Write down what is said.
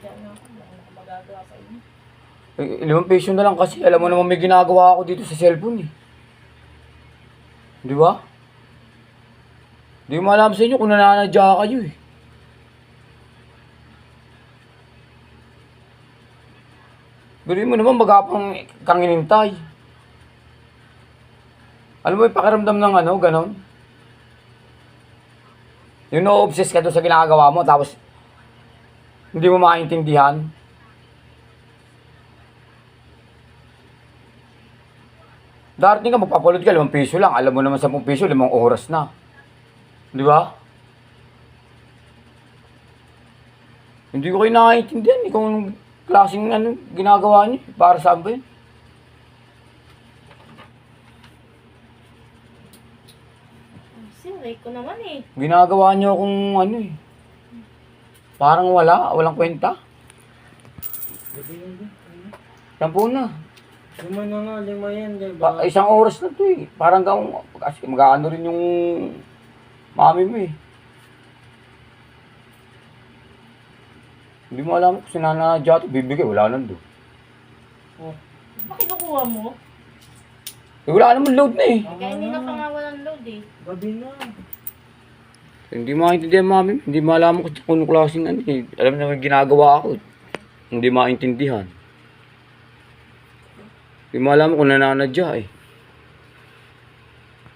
Diyan na ako. Wala akong magagawa sa inyo. 5 piso na lang kasi. Alam mo naman may ginagawa ako dito sa cellphone eh. Di ba? Di mo alam sa inyo kung nananadya kayo eh. Pero mo naman magapang kang inintay. Alam mo yung pakiramdam ng ano, ganon? Yung na-obsess ka doon sa ginagawa mo, tapos hindi mo maintindihan. Darating ka, magpapalod ka, 5 piso lang. Alam mo naman 10 piso, 5 oras na. Di ba? Hindi ko kayo nakakaintindihan eh, kung klaseng ano, ginagawa niyo. Para saan ba yun? Siray ko naman eh. Ginagawa niyo akong ano eh. Parang walang kwenta. Sampu na. 5 na nga, 5 yan, diba? Isang oras na to eh. Parang kasi mag-aano rin yung mami mo eh. Hindi mo alam kung sinanadya ito, bibigay, wala nang doon. Oh, Bakit nakuha mo? Eh, wala naman load na eh. Kaya hindi na pa nga walang load eh. gabi na. Hindi maintindihan mami, hindi mo alam kung anong klaseng ano eh. Alam naman ginagawa ako. Hindi maintindihan. Hindi mo alam kung nananadya eh.